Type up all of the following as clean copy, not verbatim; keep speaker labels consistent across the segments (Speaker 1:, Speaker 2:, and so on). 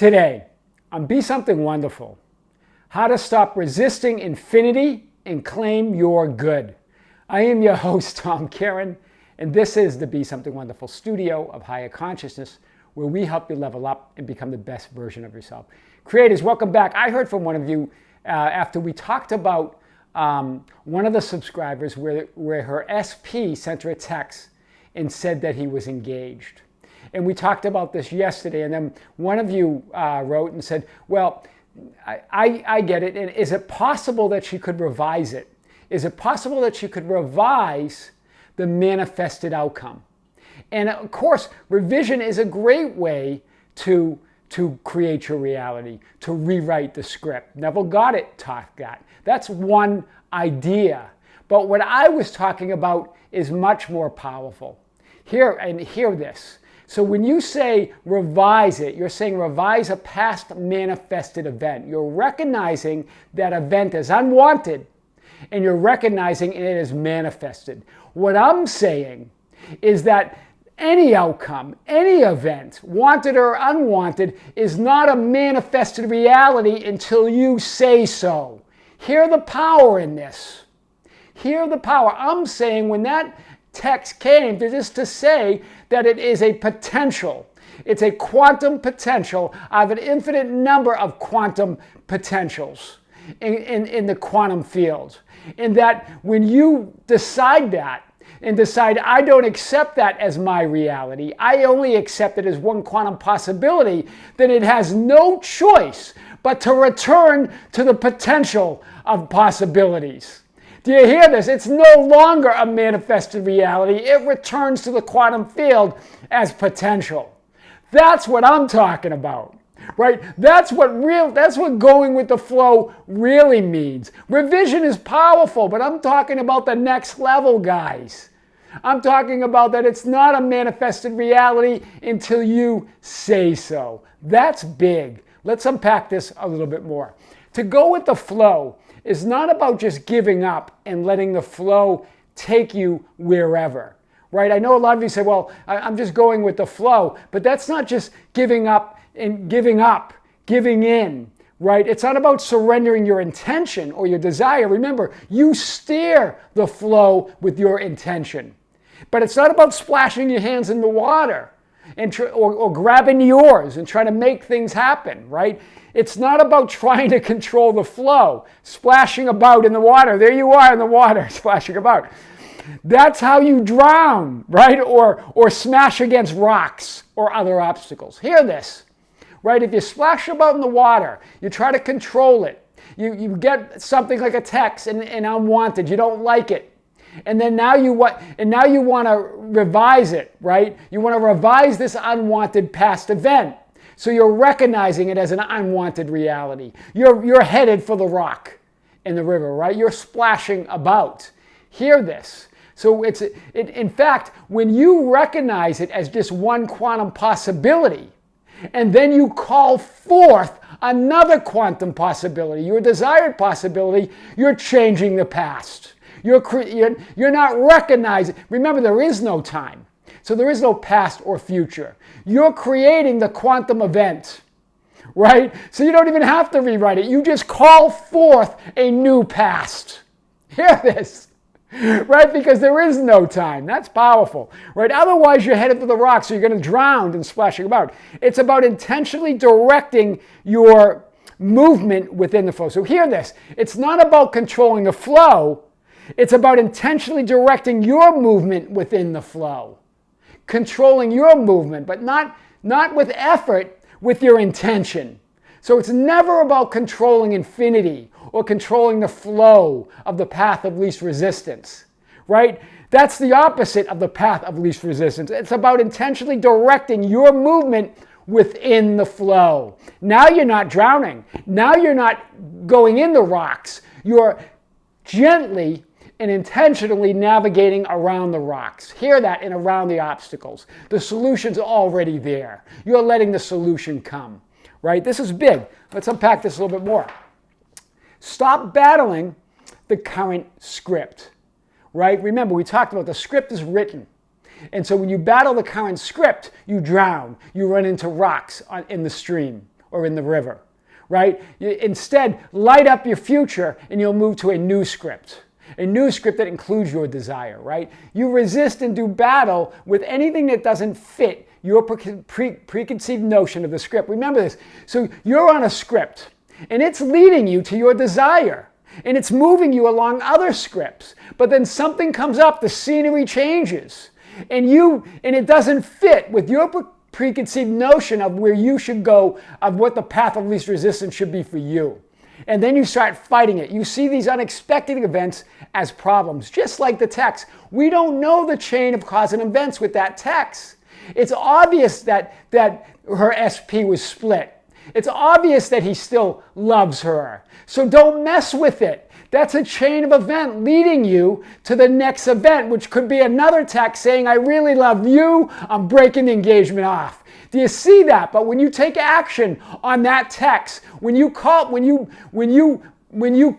Speaker 1: Today, on Be Something Wonderful, how to stop resisting infinity and claim your good. I am your host, Tom Karen, and this is the Be Something Wonderful studio of higher consciousness, where we help you level up and become the best version of yourself. Creators, welcome back. I heard from one of you after we talked about one of the subscribers where her SP sent her a text and said that he was engaged. And we talked about this yesterday, and then one of you wrote and said, well, I get it, and is it possible that she could revise it? Is it possible that she could revise the manifested outcome? And of course, revision is a great way to create your reality, to rewrite the script. Neville Goddard taught that. That's one idea. But what I was talking about is much more powerful. Hear this. So when you say revise it, you're saying revise a past manifested event. You're recognizing that event as unwanted, and you're recognizing it as manifested. What I'm saying is that any outcome, any event, wanted or unwanted, is not a manifested reality until you say so. Hear the power in this. Hear the power. I'm saying when that text came just to say that it is a potential. It's a quantum potential of an infinite number of quantum potentials in the quantum field. And that when you decide that and decide, I don't accept that as my reality, I only accept it as one quantum possibility, then it has no choice but to return to the potential of possibilities. Do you hear this? It's no longer a manifested reality. It returns to the quantum field as potential. That's what I'm talking about, right? That's what going with the flow really means. Revision is powerful, but I'm talking about the next level, guys. I'm talking about that it's not a manifested reality until you say so. That's big. Let's unpack this a little bit more. To go with the flow is not about just giving up and letting the flow take you wherever, right? I know a lot of you say, well, I'm just going with the flow, but that's not just giving up, giving in, right? It's not about surrendering your intention or your desire. Remember, you steer the flow with your intention. But it's not about splashing your hands in the water or grabbing the oars and trying to make things happen, right? It's not about trying to control the flow, splashing about in the water. There you are in the water, splashing about. That's how you drown, right? Or smash against rocks or other obstacles. Hear this, right? If you splash about in the water, you try to control it. You get something like a text and unwanted. You don't like it. And then now you want to revise it, right? You want to revise this unwanted past event. So you're recognizing it as an unwanted reality. You're headed for the rock in the river, right? You're splashing about. Hear this. So in fact, when you recognize it as just one quantum possibility, and then you call forth another quantum possibility, your desired possibility, you're changing the past. You're not recognizing. Remember, there is no time. So there is no past or future. You're creating the quantum event, right? So you don't even have to rewrite it. You just call forth a new past. Hear this, right? Because there is no time. That's powerful, right? Otherwise, you're headed for the rocks, so you're going to drown and splashing about. It's about intentionally directing your movement within the flow. So hear this. It's not about controlling the flow. It's about intentionally directing your movement within the flow. Controlling your movement, but not with effort, with your intention. So it's never about controlling infinity or controlling the flow of the path of least resistance, right? That's the opposite of the path of least resistance. It's about intentionally directing your movement within the flow. Now you're not drowning. Now you're not going in the rocks. You're gently and intentionally navigating around the rocks. Hear that, and around the obstacles. The solution's already there. You're letting the solution come, right? This is big. Let's unpack this a little bit more. Stop battling the current script, right? Remember, we talked about the script is written. And so when you battle the current script, you drown. You run into rocks in the stream or in the river, right? Instead, light up your future and you'll move to a new script that includes your desire, right? You resist and do battle with anything that doesn't fit your preconceived notion of the script. Remember this. So you're on a script and it's leading you to your desire. And it's moving you along other scripts. But then something comes up, the scenery changes. And it doesn't fit with your preconceived notion of where you should go, of what the path of least resistance should be for you. And then you start fighting it. You see these unexpected events as problems, just like the text. We don't know the chain of cause and events with that text. It's obvious that her SP was split. It's obvious that he still loves her. So don't mess with it. That's a chain of event leading you to the next event, which could be another text saying, I really love you, I'm breaking the engagement off. Do you see that? But when you take action on that text, when you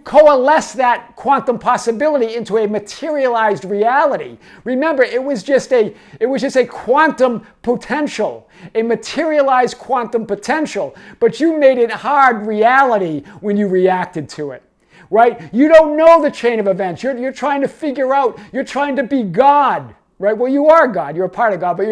Speaker 1: coalesce that quantum possibility into a materialized reality, remember, it was just a quantum potential, a materialized quantum potential, but you made it hard reality when you reacted to it, right? You don't know the chain of events. You're trying to figure out, you're trying to be God, right? Well, you are God, you're a part of God, but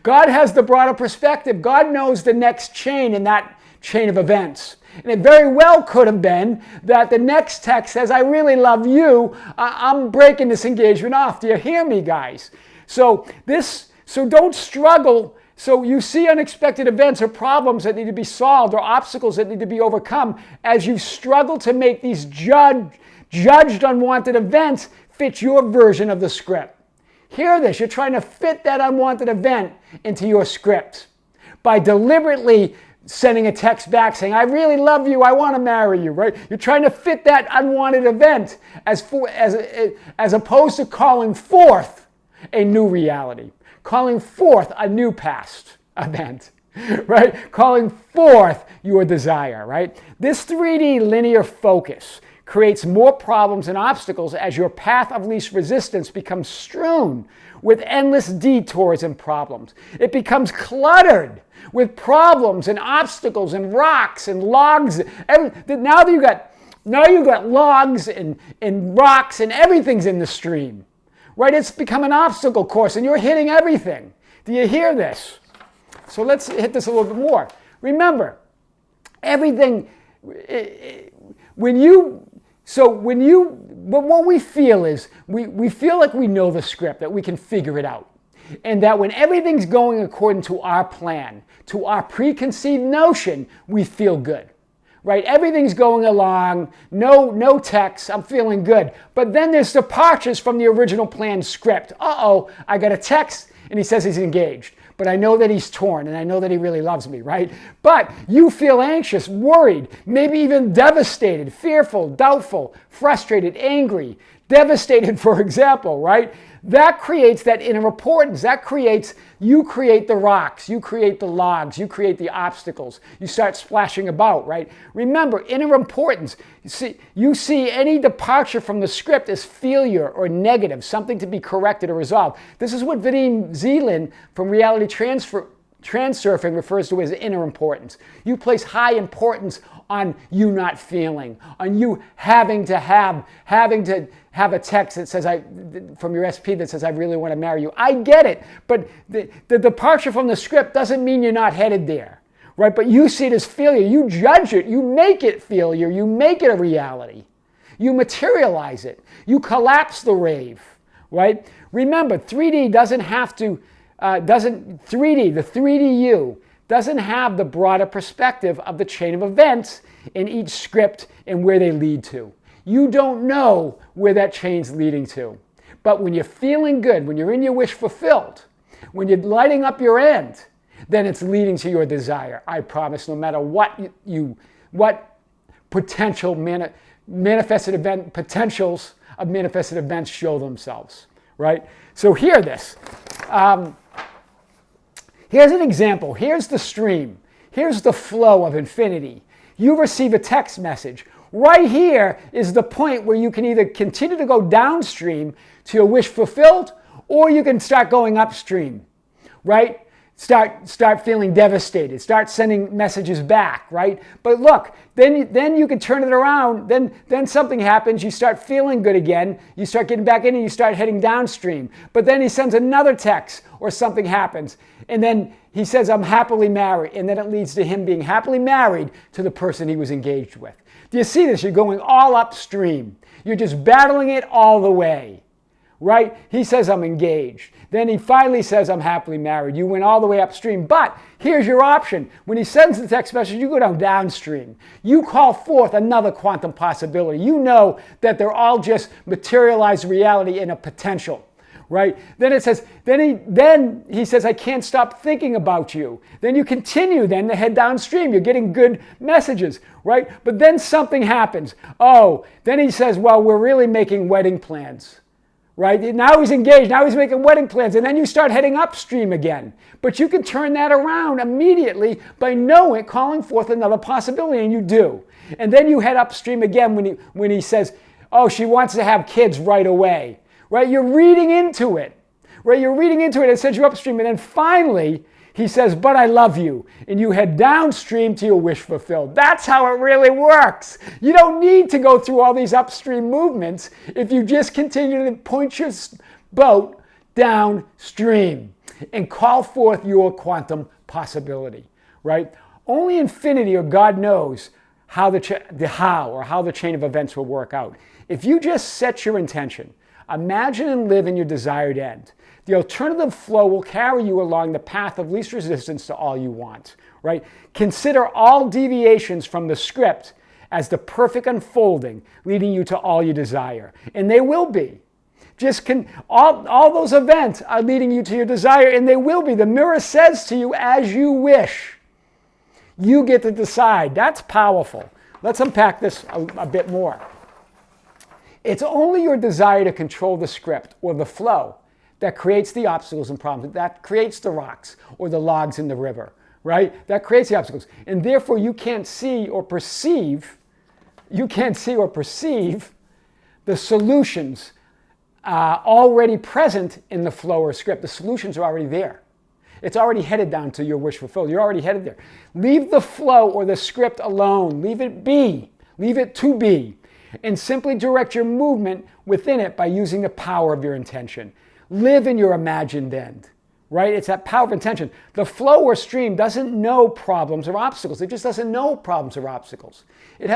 Speaker 1: God has the broader perspective. God knows the next chain in that chain of events. And it very well could have been that the next text says, I really love you, I'm breaking this engagement off. Do you hear me, guys? So don't struggle. So you see unexpected events or problems that need to be solved or obstacles that need to be overcome as you struggle to make these judged unwanted events fit your version of the script. Hear this, you're trying to fit that unwanted event into your script by deliberately sending a text back saying, I really love you, I want to marry you, right? You're trying to fit that unwanted event as opposed to calling forth a new reality, calling forth a new past event, right? Calling forth your desire, right? This 3D linear focus creates more problems and obstacles as your path of least resistance becomes strewn with endless detours and problems. It becomes cluttered with problems and obstacles and rocks and logs. Now you got logs and rocks and everything's in the stream, right? It's become an obstacle course and you're hitting everything. Do you hear this? So let's hit this a little bit more. Remember, everything, what we feel is, we feel like we know the script, that we can figure it out. And that when everything's going according to our plan, to our preconceived notion, we feel good, right? Everything's going along, no text, I'm feeling good. But then there's departures from the original planned script. Uh-oh, I got a text and he says he's engaged. But I know that he's torn and I know that he really loves me, right? But you feel anxious, worried, maybe even devastated, fearful, doubtful, frustrated, angry, devastated, for example, right? That creates that inner importance. You create the rocks, you create the logs, you create the obstacles. You start splashing about, right? Remember, inner importance. You see any departure from the script as failure or negative, something to be corrected or resolved. This is what Vadim Zeland from Reality Transurfing refers to as inner importance. You place high importance on you not feeling, on you having to have a text that says from your SP that says I really want to marry you. I get it, but the departure from the script doesn't mean you're not headed there, right? But you see it as failure. You judge it. You make it failure. You make it a reality. You materialize it. You collapse the rave, right? Remember, 3D doesn't have to. The 3D you doesn't have the broader perspective of the chain of events in each script and where they lead to. You don't know where that chain's leading to. But when you're feeling good, when you're in your wish fulfilled, when you're lighting up your end, then it's leading to your desire. I promise, no matter what potential manifested event potentials of manifested events show themselves, right? So hear this. Here's an example. Here's the stream. Here's the flow of infinity. You receive a text message. Right here is the point where you can either continue to go downstream to your wish fulfilled, or you can start going upstream, right? start feeling devastated, start sending messages back, right? But look, then you can turn it around. Then something happens. You start feeling good again. You start getting back in and you start heading downstream. But then he sends another text or something happens. And then he says, I'm happily married. And then it leads to him being happily married to the person he was engaged with. Do you see this? You're going all upstream. You're just battling it all the way, right? He says, I'm engaged. Then he finally says, I'm happily married. You went all the way upstream. But here's your option. When he sends the text message, you go downstream. You call forth another quantum possibility. You know that they're all just materialized reality in a potential. Right? Then it says, then he says, I can't stop thinking about you. Then you continue then to head downstream. You're getting good messages, right? But then something happens. Oh, then he says, well, we're really making wedding plans, right? Now he's engaged. Now he's making wedding plans. And then you start heading upstream again. But you can turn that around immediately by calling forth another possibility, and you do. And then you head upstream again when he says, oh, she wants to have kids right away. Right? You're reading into it. Right? You're reading into it. It sends you upstream. And then finally, he says, but I love you. And you head downstream to your wish fulfilled. That's how it really works. You don't need to go through all these upstream movements if you just continue to point your boat downstream and call forth your quantum possibility. Right? Only infinity or God knows how the chain of events will work out. If you just set your intention, imagine and live in your desired end. The alternative flow will carry you along the path of least resistance to all you want, right? Consider all deviations from the script as the perfect unfolding, leading you to all you desire. And they will be. All those events are leading you to your desire, and they will be. The mirror says to you, as you wish. You get to decide. That's powerful. Let's unpack this a bit more. It's only your desire to control the script or the flow that creates the obstacles and problems, that creates the rocks or the logs in the river, right? That creates the obstacles. And therefore you can't see or perceive the solutions already present in the flow or script. The solutions are already there. It's already headed down to your wish fulfilled. You're already headed there. Leave the flow or the script alone. Leave it be. Leave it to be. And simply direct your movement within it by using the power of your intention. Live in your imagined end, right? It's that power of intention. The flow or stream doesn't know problems or obstacles. It just doesn't know problems or obstacles. It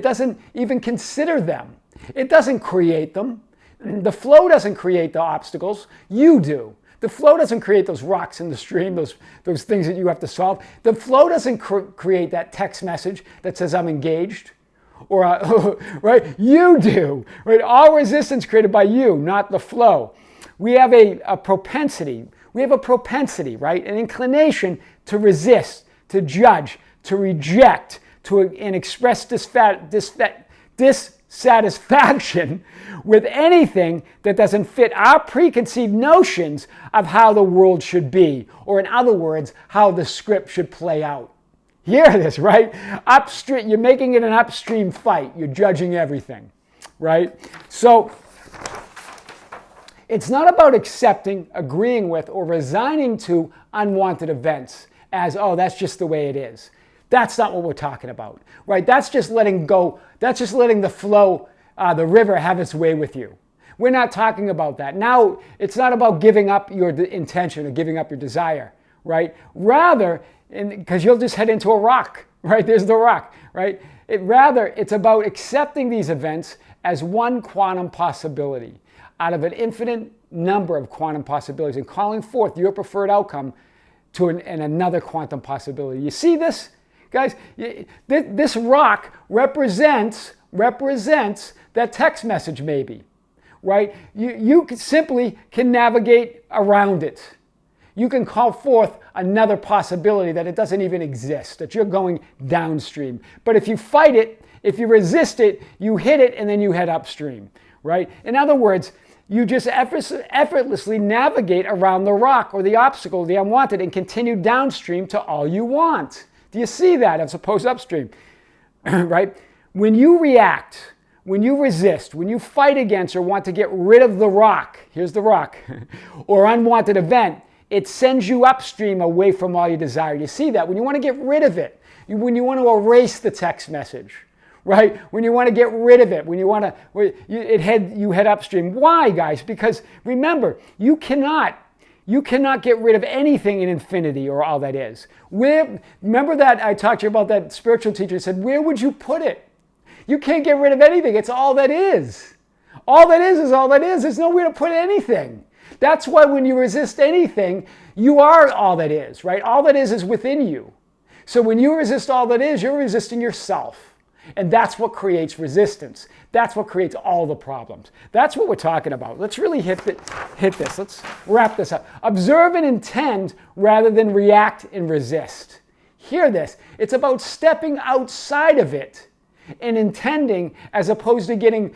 Speaker 1: doesn't even consider them. It doesn't create them. The flow doesn't create the obstacles. You do. The flow doesn't create those rocks in the stream, those things that you have to solve. The flow doesn't create that text message that says, I'm engaged. Or right? You do. Right? All resistance created by you, not the flow. We have a propensity. We have a propensity, right? An inclination to resist, to judge, to reject, and express dissatisfaction with anything that doesn't fit our preconceived notions of how the world should be, or in other words, how the script should play out. Hear this, right? Upstream, you're making it an upstream fight. You're judging everything, right? So it's not about accepting, agreeing with, or resigning to unwanted events as, oh, that's just the way it is. That's not what we're talking about, right? That's just letting go. That's just letting the flow, the river have its way with you. We're not talking about that. Now, it's not about giving up your intention or giving up your desire, right? Rather, because you'll just head into a rock, right? There's the rock, right? It's about accepting these events as one quantum possibility out of an infinite number of quantum possibilities and calling forth your preferred outcome to another quantum possibility. You see this? Guys, this rock represents that text message maybe, right? You simply can navigate around it. You can call forth another possibility that it doesn't even exist, that you're going downstream. But if you fight it, if you resist it, you hit it and then you head upstream, right? In other words, you just effortlessly navigate around the rock or the obstacle, the unwanted, and continue downstream to all you want. Do you see that as opposed to upstream, right? When you react, when you resist, when you fight against or want to get rid of the rock, here's the rock, or unwanted event, it sends you upstream away from all you desire. You see that? When you want to get rid of it, when you want to erase the text message, right? When you want to get rid of it, when you want to, you head upstream. Why, guys? Because remember, you cannot get rid of anything in infinity or all that is. Remember that I talked to you about that spiritual teacher who said, where would you put it? You can't get rid of anything. It's all that is. All that is all that is. There's nowhere to put anything. That's why when you resist anything, you are all that is, right? All that is within you. So when you resist all that is, you're resisting yourself. And that's what creates resistance. That's what creates all the problems. That's what we're talking about. Let's really hit this. Let's wrap this up. Observe and intend rather than react and resist. Hear this. It's about stepping outside of it and intending as opposed to getting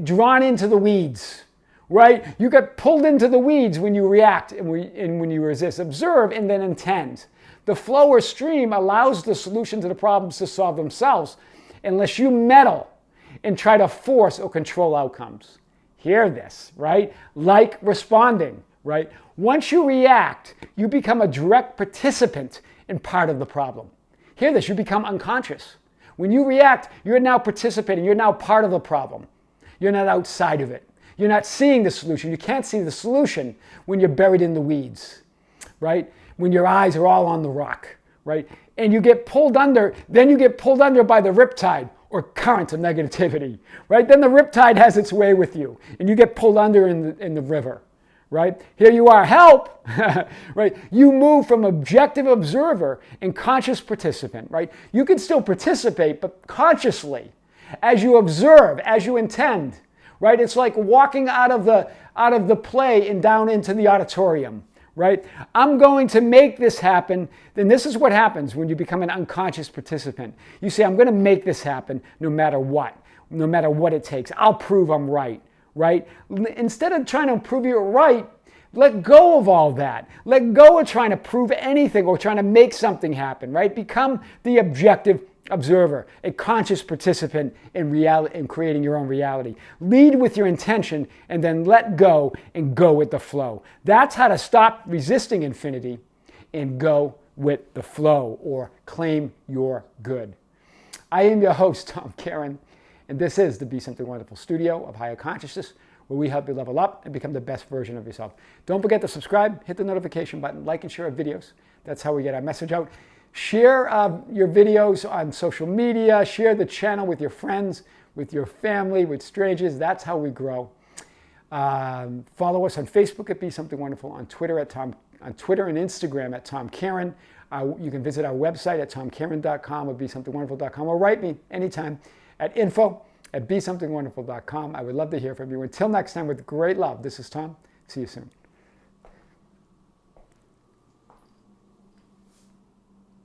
Speaker 1: drawn into the weeds. Right? You get pulled into the weeds when you react and when you resist. Observe and then intend. The flow or stream allows the solution to the problems to solve themselves unless you meddle and try to force or control outcomes. Hear this, right? Like responding, right? Once you react, you become a direct participant in part of the problem. Hear this, you become unconscious. When you react, you're now participating. You're now part of the problem. You're not outside of it. You're not seeing the solution. You can't see the solution when you're buried in the weeds, right? When your eyes are all on the rock, right? And you get pulled under, then you get pulled under by the riptide or current of negativity, right? Then the riptide has its way with you and you get pulled under in the river, right? Here you are, help, right? You move from objective observer and conscious participant, right? You can still participate, but consciously, as you observe, as you intend, right? It's like walking out of the play and down into the auditorium, right? I'm going to make this happen. Then this is what happens when you become an unconscious participant. You say, I'm going to make this happen no matter what it takes. I'll prove I'm right, right? Instead of trying to prove you're right, let go of all that. Let go of trying to prove anything or trying to make something happen, right? Become the objective observer, a conscious participant in reality, in creating your own reality. Lead with your intention and then let go and go with the flow. That's how to stop resisting infinity and go with the flow or claim your good. I am your host, Tom Karen, and this is the Be Something Wonderful studio of higher consciousness, where we help you level up and become the best version of yourself. Don't forget to subscribe, hit the notification button, like and share our videos. That's how we get our message out. Share your videos on social media. Share the channel with your friends, with your family, with strangers. That's how we grow. Follow us on Facebook at Be Something Wonderful, on Twitter and Instagram at Tom Karen. You can visit our website at tomkaren.com or besomethingwonderful.com or write me anytime at info@besomethingwonderful.com. I would love to hear from you. Until next time, with great love, this is Tom. See you soon.